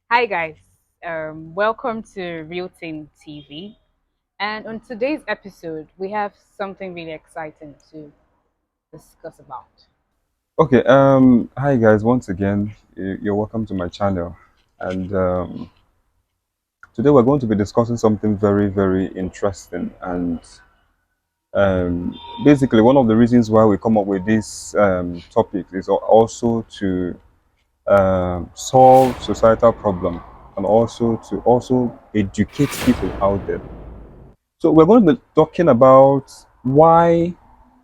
Hi guys, welcome to Realtim TV. And on today's episode, we have something really exciting to discuss about. Okay, hi guys, once again, you're welcome to my channel. And today we're going to be discussing something very, very interesting. And basically, one of the reasons why we come up with this topic is also to solve societal problem and also to educate people out there. So we're going to be talking about why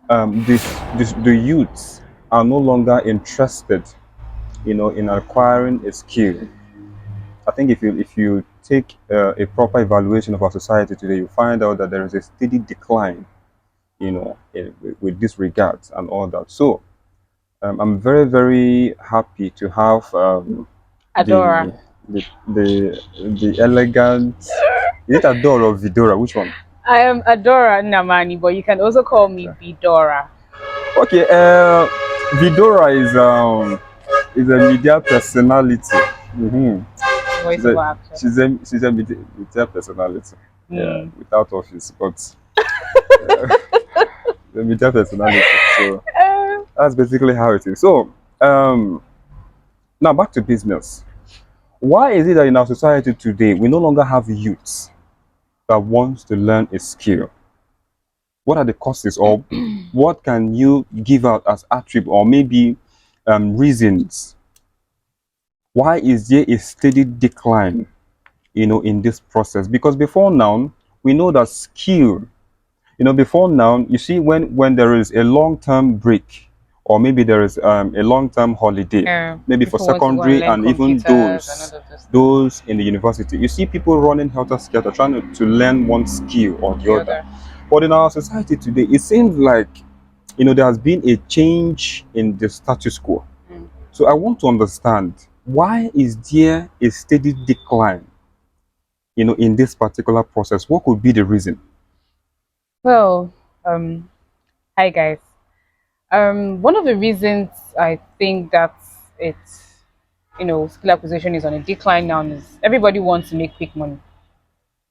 the youths are no longer interested in acquiring a skill. I think if you take a proper evaluation of our society today, you find out that there is a steady decline, with this regards and all that. So I'm very very happy to have Adora. the the elegant. Is it Adora or Vidora? Which one? I am Adora Namani, but you can also call me Bidora. Okay, Vidora is a media personality. hmm She's a Voiceover actor. media personality. Yeah, Hmm. without office, but the media personality. So that's basically how it is. So now back to business. Why is it that in our society today we no longer have youths that wants to learn a skill? What are the causes, or what can you give out as attribute, or maybe reasons? Why is there a steady decline, in this process? Because before now, we know that skill, before now, you see, when there is a long-term break, or maybe there is a long-term holiday, maybe for People want to go and secondary learn and even computers and all of those things. those in the university, you see people running helter-skelter trying to learn one skill or the The other. other. But in our society today, it seems like there has been a change in the status quo. Mm. So I want to understand, why is there a steady decline, in this particular process? What could be the reason? Well, hi guys. One of the reasons I think that it's skill acquisition is on a decline now is everybody wants to make quick money.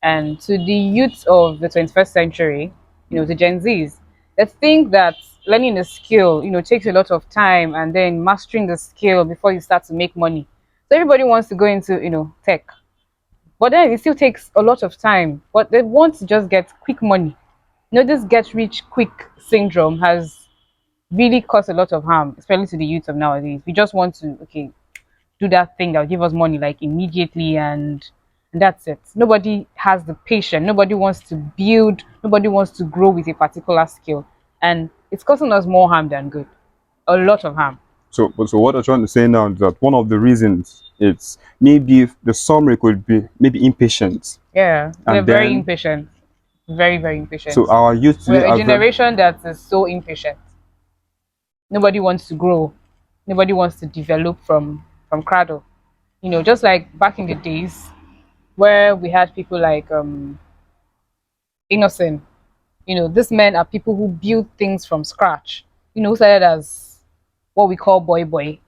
And to the youth of the 21st century, the Gen Zs, they think that learning a skill, takes a lot of time and then mastering the skill before you start to make money. So everybody wants to go into, tech. But then it still takes a lot of time. But they want to just get quick money. This get rich quick syndrome has really caused a lot of harm, especially to the youth of nowadays. We just want to, okay, do that thing that will give us money like immediately, and that's it. Nobody has the patience. Nobody wants to build. Nobody wants to grow with a particular skill, and it's causing us more harm than good. A lot of harm. So what I'm trying to say now is that one of the reasons, it's maybe the summary could be maybe impatient, Yeah, we're and very then impatient. Very, very impatient. so our youth today We're a are very. generation that is so impatient. Nobody wants to grow. Nobody wants to develop from cradle. Just like back in the days where we had people like Innocent. These men are people who build things from scratch. Who started as what we call boy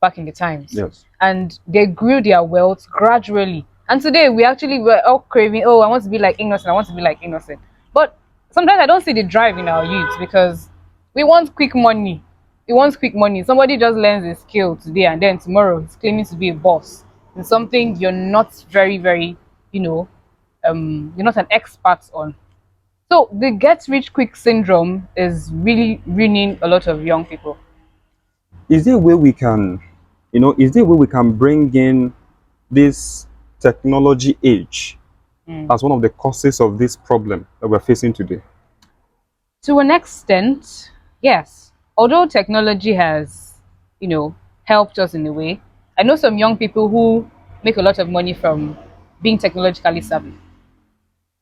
back in the times. Yes. And they grew their wealth gradually. And today we're all craving, oh, I want to be like Innocent, I want to be like Innocent. But sometimes I don't see the drive in our youth because we want quick money. We want quick money. Somebody just learns a skill today and then tomorrow he's claiming to be a boss in something you're not very, very, you know, you're not an expert on. So the get rich quick syndrome is really ruining a lot of young people. Is there a way we can, bring in this technology age Mm. as one of the causes of this problem that we're facing today? To an extent, yes. Although technology has, helped us in a way, I know some young people who make a lot of money from being technologically savvy.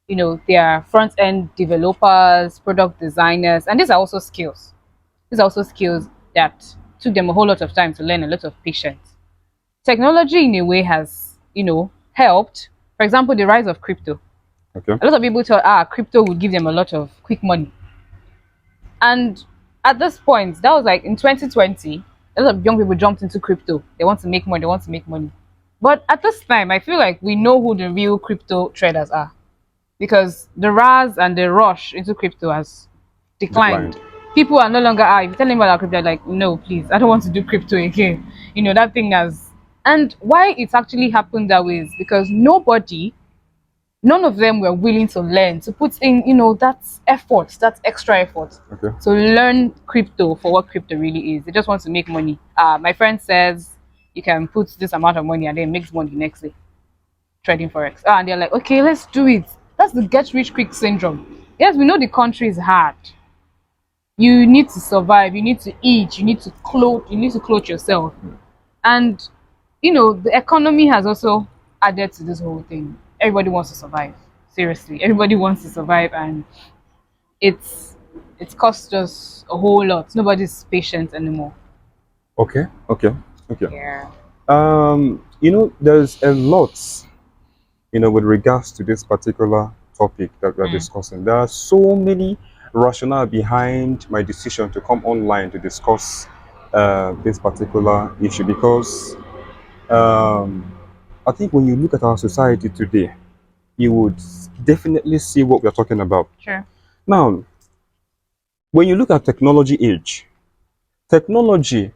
They are front end developers, product designers, and these are also skills. These are also skills that took them a whole lot of time to learn, a lot of patience. Technology, in a way, has, helped. For example, the rise of crypto. Okay. A lot of people thought, crypto would give them a lot of quick money. And at this point, that was like in 2020, a lot of young people jumped into crypto. They want to make money, they want to make money. But at this time, I feel like we know who the real crypto traders are because the rise and the rush into crypto has declined. Declined. People are no longer, if you tell them about crypto, they're like, no, please, I don't want to do crypto again. That thing has. And why it's actually happened that way is because none of them were willing to learn, to put in, that effort, that extra effort Okay. to learn crypto for what crypto really is. They just want to make money. My friend says you can put this amount of money and then makes money next day trading forex. And they're like, okay, let's do it. That's the get rich quick syndrome. Yes, we know the country is hard. You need to survive. You need to eat. You need to clothe. You need to clothe yourself. And the economy has also added to this whole thing. Everybody wants to survive. Seriously, everybody wants to survive, and it's it's cost us a whole lot. Nobody's patient anymore. Okay. Okay. Okay. Yeah. There's a lot, with regards to this particular topic that we're Mm, discussing. There are so many rationale behind my decision to come online to discuss this particular issue because um, I think when you look at our society today, you would definitely see what we're talking about. sure. Now, when you look at technology age, technology,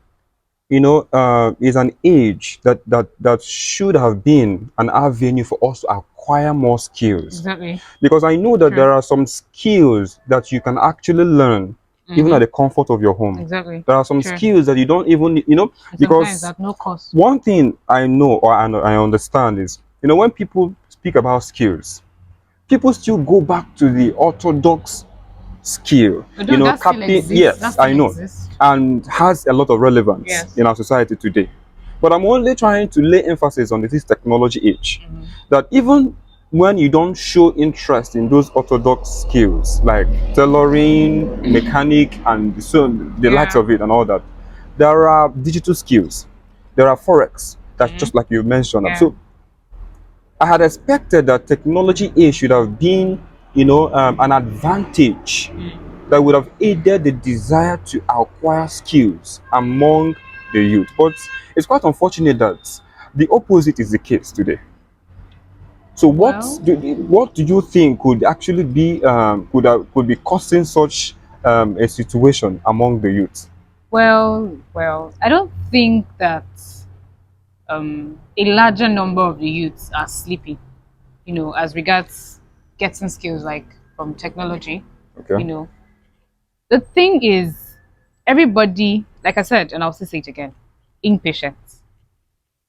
is an age that should have been an avenue for us to acquire more skills. Exactly. Because I know that True. there are some skills that you can actually learn even at Mm-hmm. the comfort of your home. Exactly. There are some True. skills that you don't even, And sometimes because at no cost. one thing I know or I understand is, when people speak about skills, people still go back to the orthodox skill, Although that still capping, exists. That yes, I still know, exists. and has a lot of relevance Yes. in our society today. But I'm only trying to lay emphasis on this technology age, Mm-hmm. that even when you don't show interest in those orthodox skills like tailoring, mechanic, and so the likes Yeah. of it and all that, there are digital skills, there are forex, that's Mm-hmm. just like you mentioned. Yeah. So I had expected that technology A should have been, an advantage Mm. that would have aided the desire to acquire skills among the youth. But it's quite unfortunate that the opposite is the case today. So Well, what do you think could actually be could be causing such a situation among the youth? well. I don't think that a larger number of the youths are sleeping. As regards getting skills like from technology. Okay. You know, the thing is, everybody, like I said, and I'll still say it again, impatient,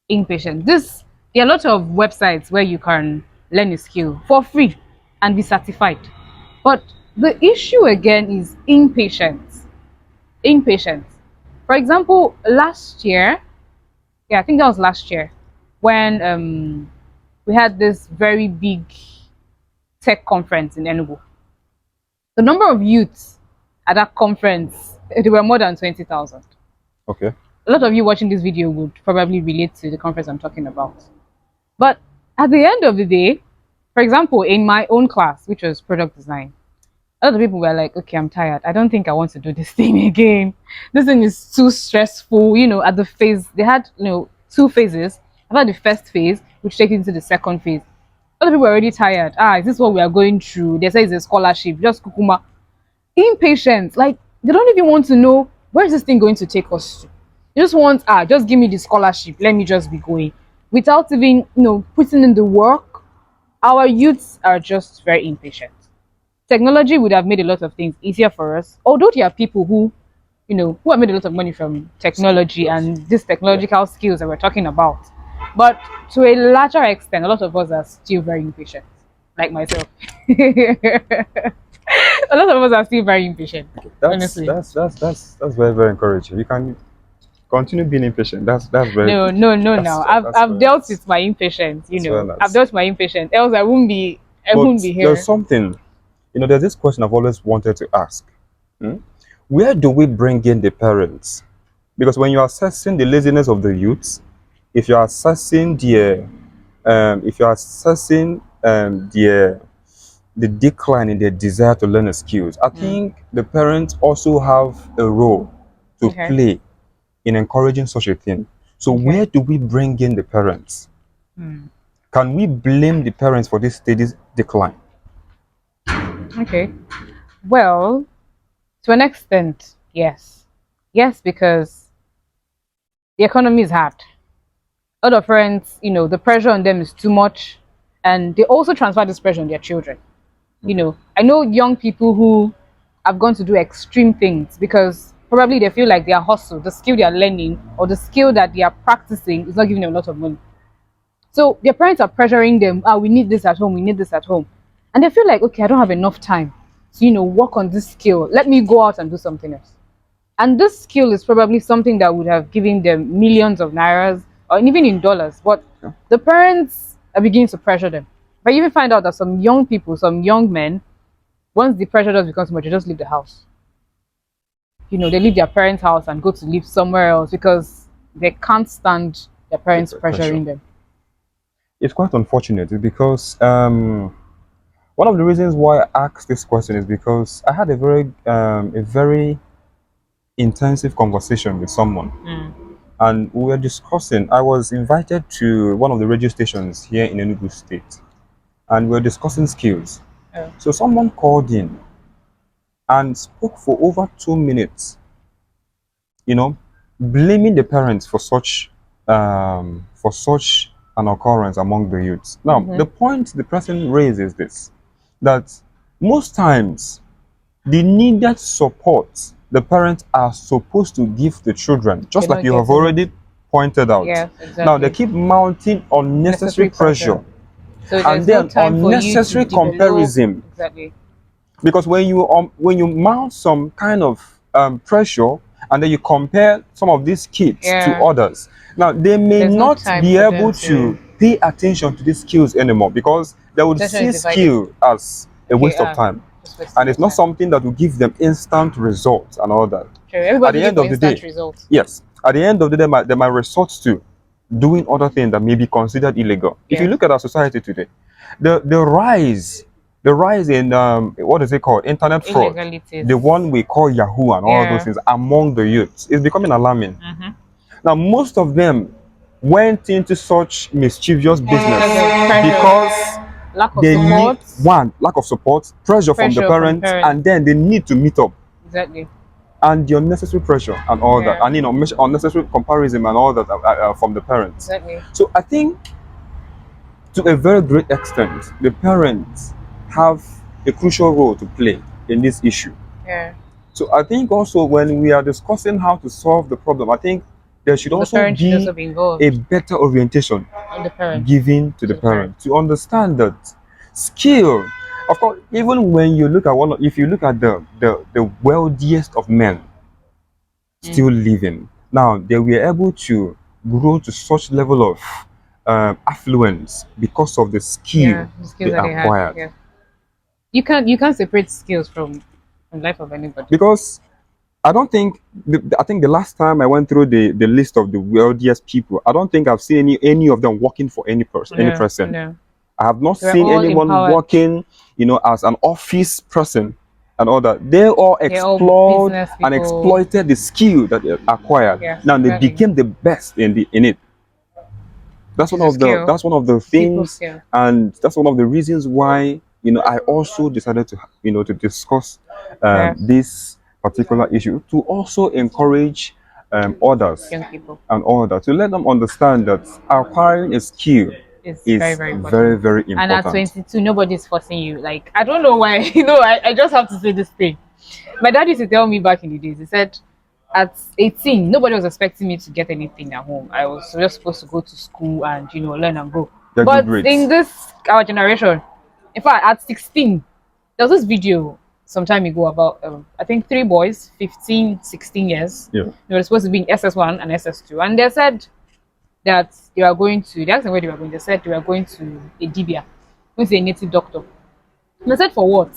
impatient. There are a lot of websites where you can learn a skill for free and be certified. But the issue again is impatience. Impatience. For example, last year, yeah, I think that was last year, when we had this very big tech conference in Enugu. The number of youths at that conference, there were more than 20,000. Okay. A lot of you watching this video would probably relate to the conference I'm talking about. But at the end of the day, for example, in my own class, which was product design, a lot of people were like, okay, I'm tired. I don't think I want to do this thing again. This thing is too stressful. At the phase, they had, two phases. I've had the first phase, which takes you into the second phase. A lot of people were already tired. Is this what we are going through? They say it's a scholarship. Just kukuma. Impatient. Like, they don't even want to know where is this thing going to take us to. They just want, just give me the scholarship. Let me just be going. Without even, putting in the work. Our youths are just very impatient. Technology would have made a lot of things easier for us. Although there are people who have made a lot of money from technology and these Yeah. technological skills that we're talking about. But to a larger extent, a lot of us are still very impatient, like myself. A lot of us are still very impatient, That's honestly. that's that's that's that's very, very encouraging. You can continue being impatient. That's very No, good. no, no. That's Now I've that's I've very dealt nice. with my impatience. That's very I've nice. dealt with my impatience. Else I wouldn't be But there's here. something, there's this question I've always wanted to ask. Hmm? Where do we bring in the parents? Because when you're assessing the laziness of the youths, if you're assessing the decline in their desire to learn the skills, I Mm. think the parents also have a role to Okay. play in encouraging such a thing. So Okay. where do we bring in the parents? Can we blame the parents for this steady decline? Okay. Well, to an extent, yes. Yes, because the economy is hard. A lot of parents, the pressure on them is too much, and they also transfer this pressure on their children. I know young people who have gone to do extreme things because probably they feel like their hustle, the skill they are learning, or the skill that they are practicing is not giving them a lot of money. So their parents are pressuring them, we need this at home, we need this at home. And they feel like, okay, I don't have enough time to, work on this skill. Let me go out and do something else. And this skill is probably something that would have given them millions of nairas or even in dollars. But Yeah. the parents are beginning to pressure them. But you even find out that some young people, some young men, once the pressure does become too much, they just leave the house. They leave their parents' house and go to live somewhere else because they can't stand their The parents pressure. pressuring them. It's quite unfortunate because one of the reasons why I asked this question is because I had a very intensive conversation with someone, and we were discussing. I was invited to one of the radio stations here in Enugu State, and we were discussing skills. Oh. So someone called in and spoke for over 2 minutes, you know, blaming the parents for such an occurrence among the youths. Now, the point the person raised is this: that most times the needed support the parents are supposed to give the children, They're just like not you have getting it. already pointed out. Yes, Now, they exactly. keep mounting unnecessary Necessary pressure. pressure So and there's no then time for you to unnecessary develop. comparison, Exactly. because when you mount some kind of pressure and then you compare some of these kids to Yeah. others, now they may There's no not time be for them able to. to pay attention to these skills anymore because they would Attention see is divided. skill as a Okay, waste of time, just wasting and your it's not time. something that will give them instant results and all that. Sure, At everybody's the looking end for of the instant day, results. yes, at the end of the day they might resort to doing other things that may be considered illegal. If you Yes. look at our society today, the rise in what is it called, internet fraud, Illegalities. the one we call Yahoo and all those Yeah. things among the youths is becoming alarming. Mm-hmm. Now most of them went into such mischievous business Because of pressure, because lack of they need, support, one, lack of support, pressure from the pressure from parents, parents. and then they need to meet up, Exactly. and the unnecessary pressure and all that, Yeah. and unnecessary comparison and all that from the parents. Exactly. So I think to a very great extent the parents have a crucial role to play in this issue. Yeah. So I think also when we are discussing how to solve the problem, I think there should The also parents should also be be a involved. better orientation On the parents. given to the To the parents. parent to understand that skill, of course, even when you look at if you look at the wealthiest of men still living. Now they were able to grow to such level of affluence because of the skill Yeah. The skills they that they had. acquired. Yeah. You can't separate skills from life of anybody. Because I don't think I think the last time I went through the list of the wealthiest people, I don't think I've seen any of them working for any No, person. no. I have not We're seen all anyone empowered. working, as an office person and all that. They all They're all explored business and people. exploited the skill that they acquired. Yes, Now they exactly. became the best in it. Which is a skill. That's one of the People things, skill. and that's one of the reasons why I also decided to to discuss Yes. this particular issue, to also encourage others Young people. and all that, to let them understand that acquiring a skill It's very, is very very, important. very And at important. 22, nobody's forcing you. Like, I don't know why. I just have to say this thing. My dad used to tell me back in the days, he said, at 18, nobody was expecting me to get anything at home. I was just supposed to go to school and, learn and go. They're good But in grades. our generation, in fact, at 16, there was this video some time ago about, I think, three boys, 15, 16 years. Yeah. They were supposed to be in SS1 and SS2. And they said, that they asked them where they were going. They said they were going to a dibia, going to a native doctor. And they said for what?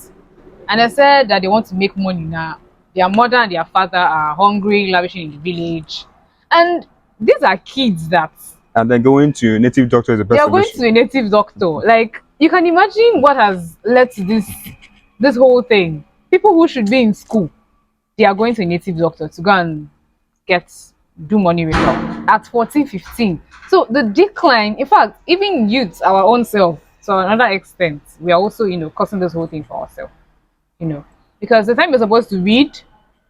And they said that they want to make money now. Their mother and their father are hungry, lavishing in the village. And these are kids that And then going to native doctor is the they best are going solution. to a native doctor. Like you can imagine what has led to this whole thing. People who should be in school, they are going to a native doctor to go and get do money ritual. at 14, 15. So the decline, in fact, even youth, our own self, to another extent, we are also, causing this whole thing for ourselves, you know. Because the time you're supposed to read,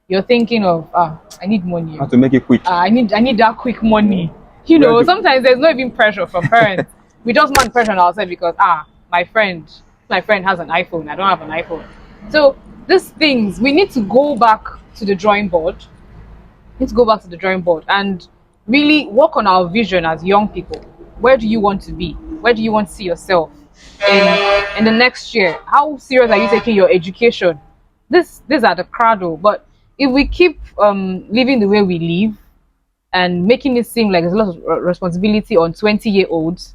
you're thinking of, I need money. How to make it quick. I need that quick money. Where do Sometimes there's not even pressure from parents. We just want pressure on ourselves because my friend has an iPhone. I don't have an iPhone. So these things we need to go back to the drawing board. Need to go back to the drawing board and really work on our vision as young people. Where do you want to be? Where do you want to see yourself in the next year? How serious are you taking your education? These are the cradle. But if we keep living the way we live and making it seem like there's a lot of responsibility on 20-year-olds,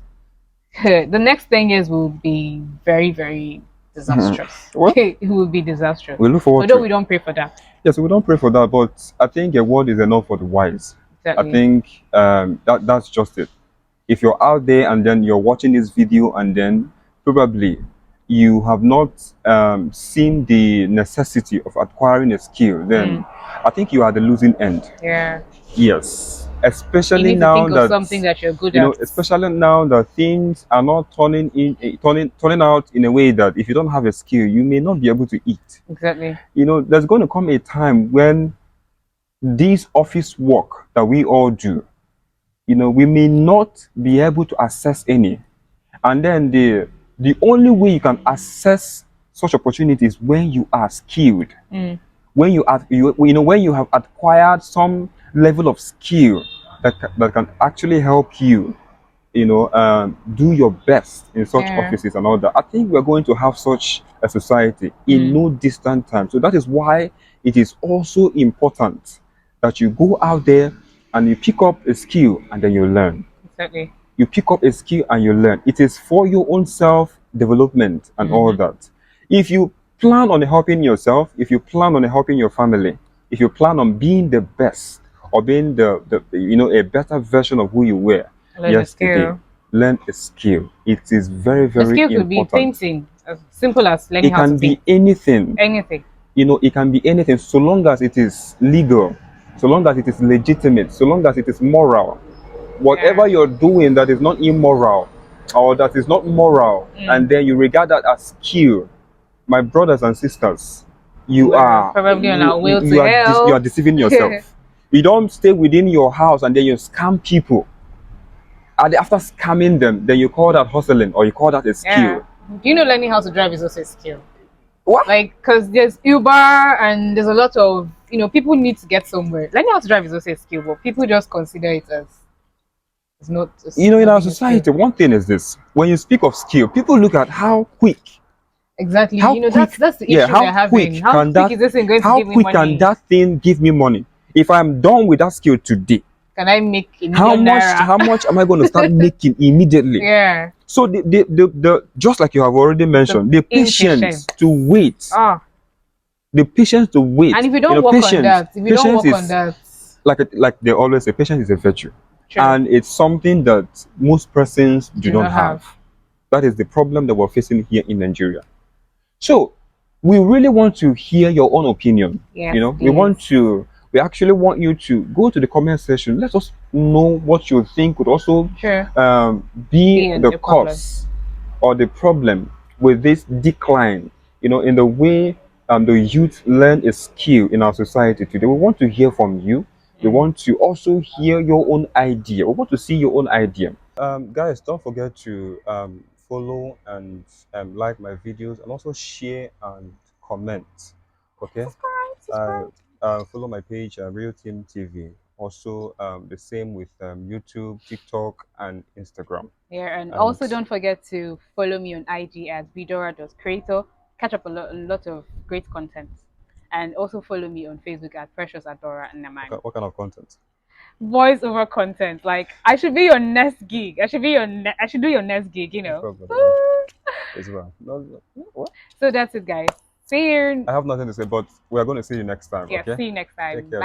the next 10 years will be very, very disastrous. Well, It will be disastrous. we look forward Although to we it. don't pray for that. Yes, we don't pray for that, but I think a word is enough for the wise. I Exactly. think that's just it. If you're out there and then you're watching this video and then probably you have not seen the necessity of acquiring a skill, then I think you are the losing end. Yeah. Yes, You especially need to now think of that something that you're good at. especially now that things are not turning out in a way that if you don't have a skill, you may not be able to eat. Exactly. There's going to come a time when this office work that we all do, we may not be able to access any. And then the only way you can access such opportunities when you are skilled, when you are when you have acquired some level of skill that can actually help you do your best in such Yeah. offices and all that. I think we're going to have such a society in no distant time. So that is why it is also important that you go out there and you pick up a skill and then you learn. Exactly. You pick up a skill and you learn. It is for your own self development and all that. If you plan on helping yourself, if you plan on helping your family, if you plan on being the best or being a better version of who you were Learn a yesterday, skill. learn a skill. It is very, The very skill could be important. painting, as simple as learning It how to can be paint. anything. Anything. It can be anything so long as it is legal, so long as it is legitimate, so long as it is moral. Whatever Yeah. you're doing that is not immoral or that is not moral, and then you regard that as skill, my brothers and sisters, you We're are probably on our way to you are hell. deceiving yourself. You don't stay within your house and then you scam people. And after scamming them, then you call that hustling or you call that a Yeah. skill. Do you know learning how to drive is also a skill? What? Like, because there's Uber and there's a lot of, people need to get somewhere. Learning how to drive is also a skill, but people just consider it as it's not, it's In not our being a skill. society, one thing is this: when you speak of skill, people look at Exactly. how quick, That's the yeah, issue we're having. How quick is this thing going to how give me quick can money? that thing give me money? If I'm done with that skill today, Can I make a million naira? how much am I going to start making immediately? Yeah. So the just like you have already The mentioned, the patience impatient. to wait, Ah. the patience to wait. And if you don't work on that, if you don't Patience work on is that, like they always say, patience is a virtue, sure, and it's something that most persons do do not not have. have. That is the problem that we're facing here in Nigeria. So we really want to hear your own opinion. Yes, please. We actually want you to go to the comment section. Let us know what you think could also Sure. be Be the a problem. cause or the problem with this decline, in the way the youth learn a skill in our society today. We want to hear from you. We want to also hear your own idea. We want to see your own idea. Guys, don't forget to follow and like my videos and also share and comment. Okay, Subscribe, uh, subscribe. follow my page, Realtim Tv. Also, the same with YouTube, TikTok, and Instagram. Yeah, and And also don't forget to follow me on IG at vidora.creator. Catch up a lot of great content. And also follow me on Facebook at Precious Adora Naman. what kind of content? Voice over content. Like I should be your next gig. I should do your next gig, No problem. As well. What? So that's it guys. See you. I have nothing to say, but we are going to see you next time. Yeah, Okay. see you next Take time. care. Bye.